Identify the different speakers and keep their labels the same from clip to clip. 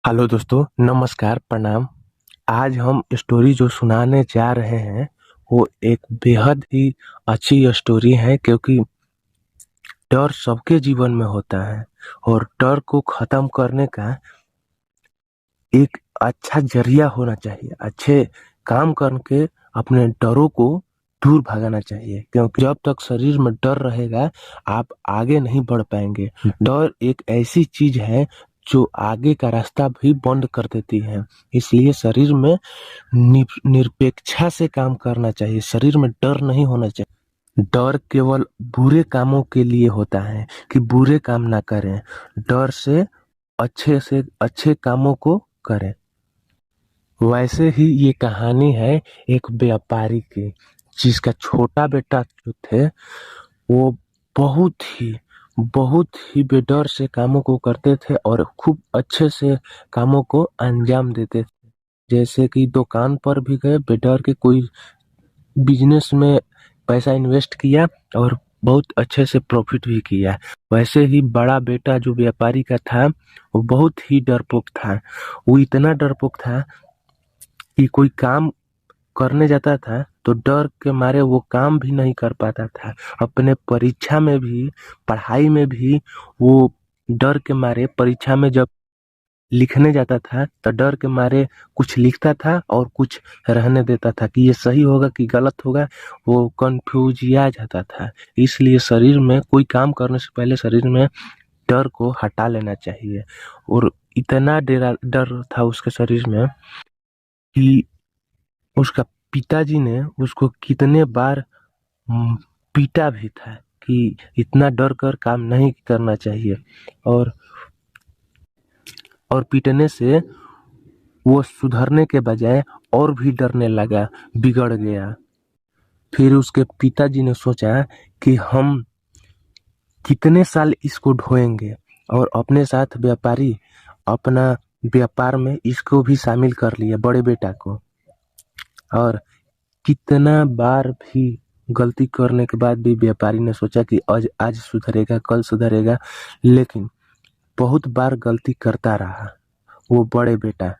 Speaker 1: Hello दोस्तों, नमस्कार, प्रणाम। आज हम स्टोरी जो सुनाने जा रहे हैं वो एक बेहद ही अच्छी स्टोरी है, क्योंकि डर सबके जीवन में होता है और डर को खत्म करने का एक अच्छा जरिया होना चाहिए। अच्छे काम करके अपने डरों को दूर भगाना चाहिए, क्योंकि जब तक शरीर में डर रहेगा आप आगे नहीं बढ़ पाएंगे। डर एक ऐसी चीज है जो आगे का रास्ता भी बंद कर देती है। इसलिए शरीर में निरपेक्षा से काम करना चाहिए। शरीर में डर नहीं होना चाहिए। डर केवल बुरे कामों के लिए होता है कि बुरे काम ना करें। डर से अच्छे कामों को करें। वैसे ही ये कहानी है एक व्यापारी की, जिसका छोटा बेटा जो थे वो बहुत ही बहुत ही बेडर से कामों को करते थे और खूब अच्छे से कामों को अंजाम देते थे। जैसे कि दुकान पर भी गए, बेडर के कोई बिजनेस में पैसा इन्वेस्ट किया और बहुत अच्छे से प्रॉफिट भी किया। वैसे ही बड़ा बेटा जो व्यापारी का था वो बहुत ही डरपोक था। वो इतना डरपोक था कि कोई काम करने जाता था तो डर के मारे वो काम भी नहीं कर पाता था। अपने परीक्षा में भी, पढ़ाई में भी वो डर के मारे, परीक्षा में जब लिखने जाता था तो डर के मारे कुछ लिखता था और कुछ रहने देता था कि ये सही होगा कि गलत होगा। वो कंफ्यूजिया जाता था। इसलिए शरीर में कोई काम करने से पहले शरीर में डर को हटा लेना चाहिए। और इतना डर था उसके शरीर में कि उसका पिताजी ने उसको कितने बार हम्म, पीटा भी था कि इतना डर कर काम नहीं करना चाहिए। और पीटने से वो सुधरने के बजाय और भी डरने लगा, बिगड़ गया। फिर उसके पिताजी ने सोचा कि हम कितने साल इसको ढोएंगे, और अपने साथ व्यापारी अपना व्यापार में इसको भी शामिल कर लिया, बड़े बेटा को। और कितना बार भी गलती करने के बाद भी व्यापारी ने सोचा कि आज आज सुधरेगा, कल सुधरेगा, लेकिन बहुत बार गलती करता रहा वो बड़े बेटा।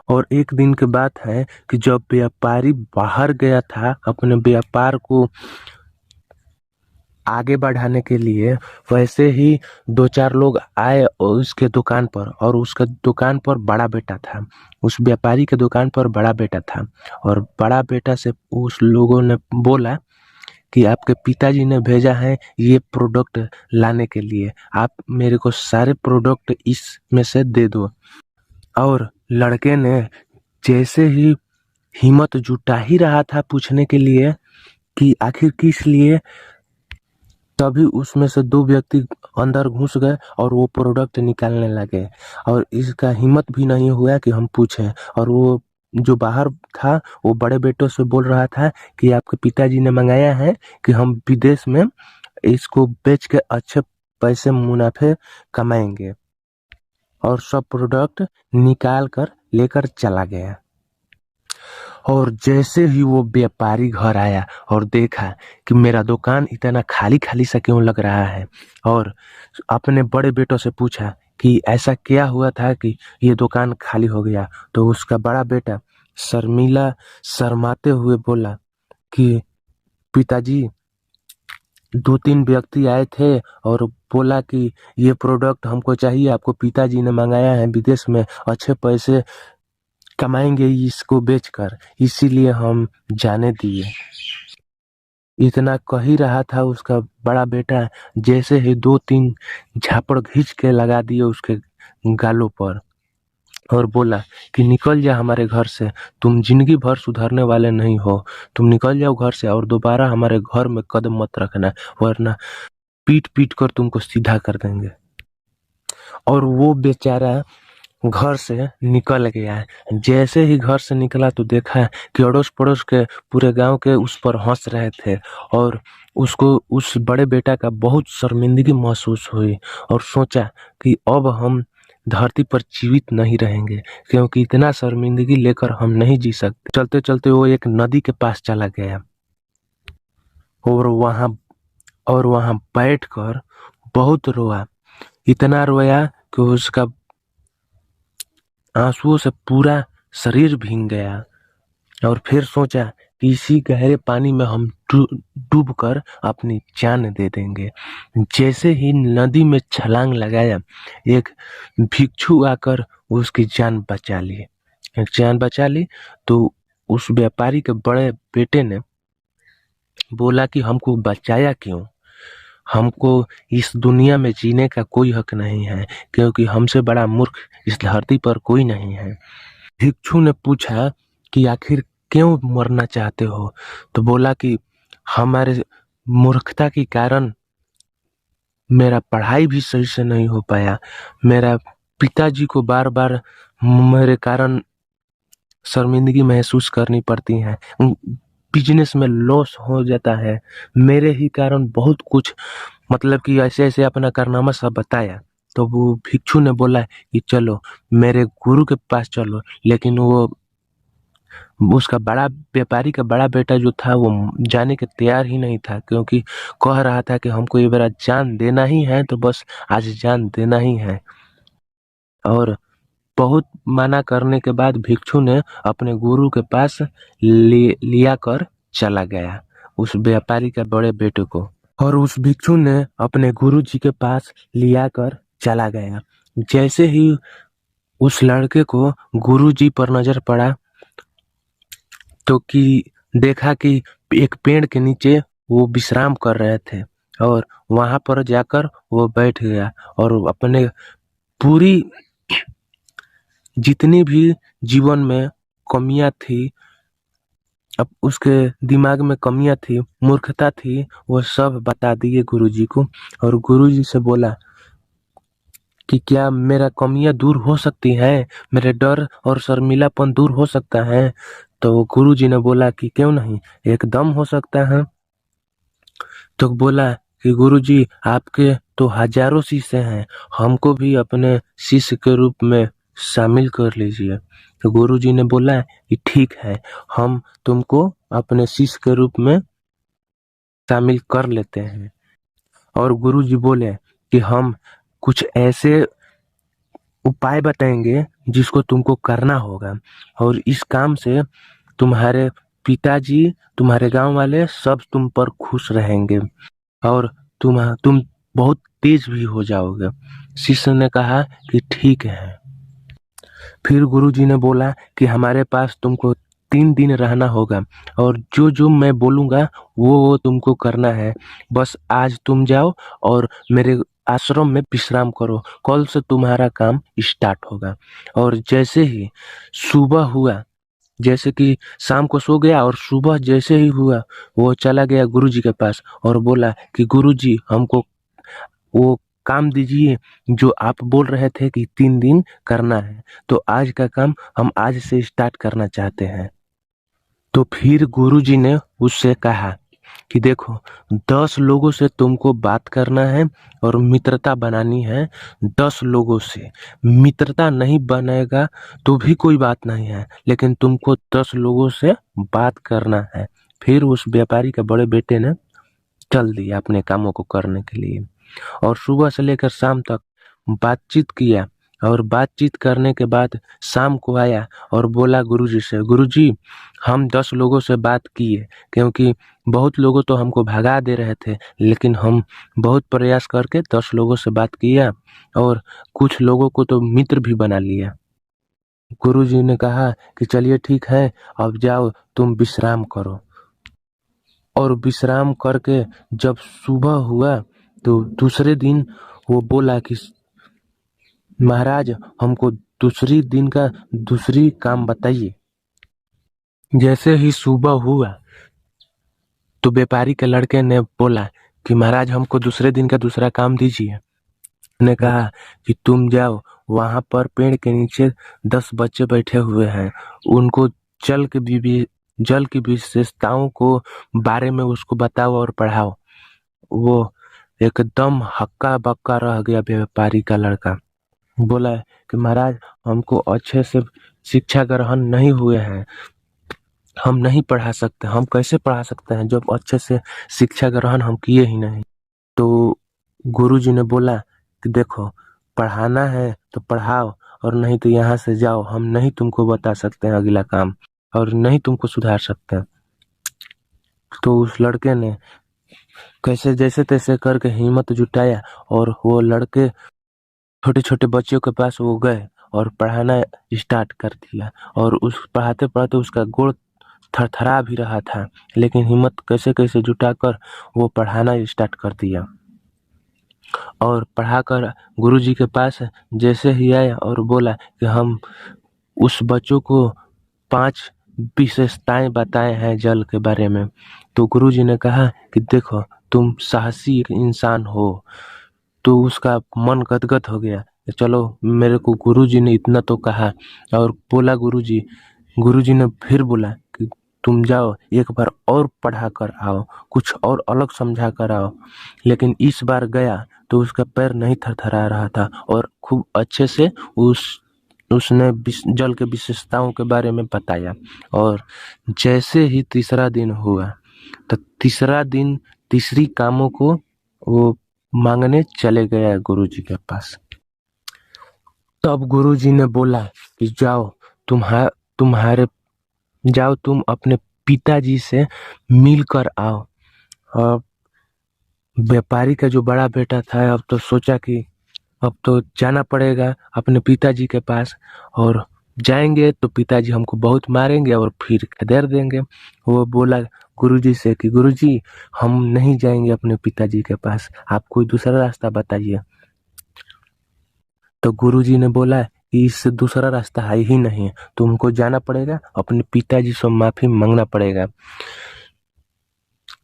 Speaker 1: और एक दिन की बात है कि जब व्यापारी बाहर गया था अपने व्यापार को आगे बढ़ाने के लिए, वैसे ही दो चार लोग आए उसके दुकान पर, और उसके दुकान पर बड़ा बेटा था। उस व्यापारी के दुकान पर बड़ा बेटा था। और बड़ा बेटा से उस लोगों ने बोला कि आपके पिताजी ने भेजा है ये प्रोडक्ट लाने के लिए, आप मेरे को सारे प्रोडक्ट इसमें से दे दो। और लड़के ने जैसे ही हिम्मत जुटा ही रहा था पूछने के लिए कि आखिर किस लिए, तभी उसमें से दो व्यक्ति अंदर घुस गए और वो प्रोडक्ट निकालने लगे। और इसका हिम्मत भी नहीं हुआ कि हम पूछें। और वो जो बाहर था वो बड़े बेटों से बोल रहा था कि आपके पिताजी ने मंगाया है कि हम विदेश में इसको बेच के अच्छे पैसे मुनाफे कमाएंगे। और सब प्रोडक्ट निकाल कर लेकर चला गया। और जैसे ही वो व्यापारी घर आया और देखा कि मेरा दुकान इतना खाली खाली सा क्यों लग रहा है, और अपने बड़े बेटों से पूछा कि ऐसा क्या हुआ था कि ये दुकान खाली हो गया, तो उसका बड़ा बेटा शर्मिला शर्माते हुए बोला कि पिताजी, दो तीन व्यक्ति आए थे और बोला कि ये प्रोडक्ट हमको चाहिए, आपको पिताजी ने मंगाया है विदेश में, अच्छे पैसे कमाएंगे इसको बेचकर, इसीलिए हम जाने दिए। इतना कह ही रहा था उसका बड़ा बेटा, जैसे ही दो तीन झापड़ खींच के लगा दिए उसके गालों पर, और बोला कि निकल जा हमारे घर से, तुम जिंदगी भर सुधरने वाले नहीं हो। तुम निकल जाओ घर से और दोबारा हमारे घर में कदम मत रखना, वरना पीट पीट कर तुमको सीधा कर देंगे। और वो बेचारा घर से निकल गया है। जैसे ही घर से निकला तो देखा कि अड़ोस पड़ोस के पूरे गांव के उस पर हंस रहे थे। और उसको उस बड़े बेटा का बहुत शर्मिंदगी महसूस हुई, और सोचा कि अब हम धरती पर जीवित नहीं रहेंगे, क्योंकि इतना शर्मिंदगी लेकर हम नहीं जी सकते। चलते चलते वो एक नदी के पास चला गया, और वहां बैठकर बहुत रोया। इतना रोया कि उसका आंसुओं से पूरा शरीर भीग गया और फिर सोचा कि इसी गहरे पानी में हम डूब कर अपनी जान दे देंगे। जैसे ही नदी में छलांग लगाया, एक भिक्षु आकर उसकी जान बचा ली। तो उस व्यापारी के बड़े बेटे ने बोला कि हमको बचाया क्यों? हमको इस दुनिया में जीने का कोई हक नहीं है, क्योंकि हमसे बड़ा मूर्ख इस धरती पर कोई नहीं है। भिक्षु ने पूछा कि आखिर क्यों मरना चाहते हो? तो बोला कि हमारे मूर्खता के कारण मेरा पढ़ाई भी सही से नहीं हो पाया। मेरा पिताजी को बार बार मेरे कारण शर्मिंदगी महसूस करनी पड़ती है। बिजनेस में लॉस हो जाता है मेरे ही कारण। बहुत कुछ मतलब कि ऐसे ऐसे अपना कारनामा सब बताया। तो वो भिक्षु ने बोला कि चलो मेरे गुरु के पास चलो। लेकिन वो उसका बड़ा व्यापारी का बड़ा बेटा जो था वो जाने के तैयार ही नहीं था, क्योंकि कह रहा था कि हमको ये बार जान देना ही है, तो बस आज जान देना ही है। और बहुत मना करने के बाद भिक्षु ने अपने गुरु के पास लिया कर चला गया उस व्यापारी के बड़े बेटे को। और उस भिक्षु ने अपने गुरु जी के पास लिया कर चला गया। जैसे ही उस लड़के को गुरु जी पर नजर पड़ा तो कि देखा कि एक पेड़ के नीचे वो विश्राम कर रहे थे, और वहां पर जाकर वो बैठ गया और अपने पूरी जितनी भी जीवन में कमियां थी, अब उसके दिमाग में कमियां थी, मूर्खता थी, वो सब बता दिए गुरुजी को। और गुरुजी से बोला कि क्या मेरा कमियां दूर हो सकती हैं, मेरे डर और शर्मिलापन दूर हो सकता है? तो गुरुजी ने बोला कि क्यों नहीं, एकदम हो सकता है। तो बोला कि गुरुजी आपके तो हजारों शिष्य हैं, हमको भी अपने शिष्य के रूप में शामिल कर लीजिए। तो गुरुजी ने बोला कि ठीक है, हम तुमको अपने शिष्य के रूप में शामिल कर लेते हैं। और गुरुजी बोले कि हम कुछ ऐसे उपाय बताएंगे जिसको तुमको करना होगा, और इस काम से तुम्हारे पिताजी, तुम्हारे गांव वाले सब तुम पर खुश रहेंगे, और तुम बहुत तेज भी हो जाओगे। शिष्य ने कहा कि ठीक है। फिर गुरुजी ने बोला कि हमारे पास तुमको 3 दिन रहना होगा, और जो जो मैं बोलूंगा वो तुमको करना है। बस आज तुम जाओ और मेरे आश्रम में विश्राम करो, कल से तुम्हारा काम स्टार्ट होगा। और जैसे ही सुबह हुआ, जैसे कि शाम को सो गया और सुबह जैसे ही हुआ, वो चला गया गुरुजी के पास और बोला कि गुरुजी हमको वो काम दीजिए जो आप बोल रहे थे कि 3 दिन करना है, तो आज का काम हम आज से स्टार्ट करना चाहते हैं। तो फिर गुरुजी ने उससे कहा कि देखो, 10 लोगों से तुमको बात करना है और मित्रता बनानी है। 10 लोगों से मित्रता नहीं बनेगा तो भी कोई बात नहीं है, लेकिन तुमको 10 लोगों से बात करना है। फिर उस व्यापारी के बड़े बेटे ने चल दिया अपने कामों को करने के लिए, और सुबह से लेकर शाम तक बातचीत किया। और बातचीत करने के बाद शाम को आया और बोला गुरुजी से, गुरुजी हम 10 लोगों से बात किए, क्योंकि बहुत लोगों तो हमको भगा दे रहे थे, लेकिन हम बहुत प्रयास करके 10 लोगों से बात किया और कुछ लोगों को तो मित्र भी बना लिया। गुरुजी ने कहा कि चलिए ठीक है, अब जाओ तुम विश्राम करो। और विश्राम करके जब सुबह हुआ तो दूसरे दिन वो बोला कि महाराज हमको दूसरी दिन का दूसरी काम बताइए। जैसे ही सुबह हुआ तो व्यापारी के लड़के ने बोला कि महाराज हमको दूसरे दिन का दूसरा काम दीजिए। ने कहा कि तुम जाओ, वहां पर पेड़ के नीचे 10 बच्चे बैठे हुए हैं, उनको जल के जल की विशेषताओं को बारे में उसको बताओ और पढ़ाओ। वो एकदम हक्का बक्का रह गया व्यापारी का लड़का। बोला कि महाराज हमको अच्छे से शिक्षा ग्रहण नहीं हुए हैं, हम नहीं पढ़ा सकते, हम कैसे पढ़ा सकते हैं जब अच्छे से शिक्षा ग्रहण हम किए ही नहीं। तो गुरुजी ने बोला कि देखो, पढ़ाना है तो पढ़ाओ, और नहीं तो यहाँ से जाओ, हम नहीं तुमको बता सकते हैं अगला काम और नहीं तुमको सुधार सकते हैं। तो उस लड़के ने कैसे जैसे तैसे करके हिम्मत जुटाया और वो लड़के छोटे छोटे बच्चों के पास वो गए और पढ़ाना स्टार्ट कर दिया। और उस पढ़ाते पढ़ाते उसका गोड़ थरथरा भी रहा था, लेकिन हिम्मत कैसे कैसे जुटाकर वो पढ़ाना स्टार्ट कर दिया। और पढ़ाकर गुरुजी के पास जैसे ही आया और बोला कि हम उस बच्चों को 5 विशेषताएं बताए हैं जल के बारे में। तो गुरुजी ने कहा कि देखो, तुम साहसी एक इंसान हो। तो उसका मन गदगद हो गया, चलो मेरे को गुरुजी ने इतना तो कहा। और बोला गुरुजी ने फिर बोला कि तुम जाओ एक बार और पढ़ा कर आओ, कुछ और अलग समझा कर आओ। लेकिन इस बार गया तो उसका पैर नहीं थरथरा रहा था और खूब अच्छे से उसने जल के विशेषताओं के बारे में बताया। और जैसे ही तीसरा दिन हुआ तो तीसरा दिन तीसरी कामों को वो मांगने चले गया गुरुजी के पास। तब गुरुजी ने बोला कि जाओ तुम्हारे जाओ तुम अपने पिताजी से मिल कर आओ। और व्यापारी का जो बड़ा बेटा था अब तो सोचा कि अब तो जाना पड़ेगा अपने पिताजी के पास, और जाएंगे तो पिताजी हमको बहुत मारेंगे और फिर खदेड़ देंगे। वो बोला गुरुजी से कि गुरुजी, हम नहीं जाएंगे अपने पिताजी के पास, आप कोई दूसरा रास्ता बताइए। तो गुरुजी ने बोला कि इससे दूसरा रास्ता है ही नहीं, तुमको जाना पड़ेगा, अपने पिताजी से माफी मांगना पड़ेगा।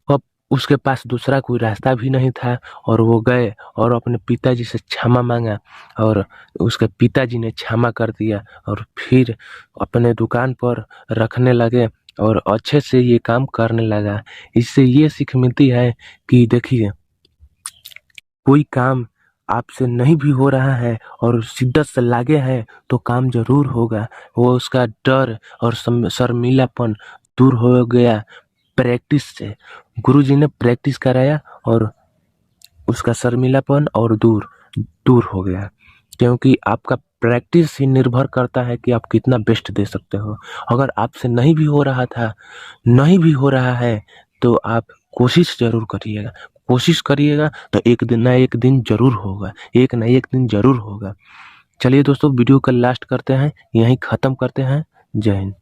Speaker 1: अब उसके पास दूसरा कोई रास्ता भी नहीं था और वो गए और अपने पिताजी से क्षमा मांगा और उसके पिताजी ने क्षमा कर दिया और फिर अपने दुकान पर रखने लगे और अच्छे से ये काम करने लगा। इससे ये सीख मिलती है कि देखिए, कोई काम आपसे नहीं भी हो रहा है और शिद्दत से लागे हैं तो काम जरूर होगा। वो उसका डर और शर्मिलापन दूर हो गया प्रैक्टिस से। गुरुजी ने प्रैक्टिस कराया और उसका शर्मिलापन और दूर दूर हो गया, क्योंकि आपका प्रैक्टिस ही निर्भर करता है कि आप कितना बेस्ट दे सकते हो। अगर आपसे नहीं भी हो रहा है तो आप कोशिश जरूर करिएगा। कोशिश करिएगा तो एक दिन ना एक दिन जरूर होगा, एक ना एक दिन जरूर होगा। चलिए दोस्तों, वीडियो का लास्ट करते हैं, यहीं ख़त्म करते हैं। जय हिंद।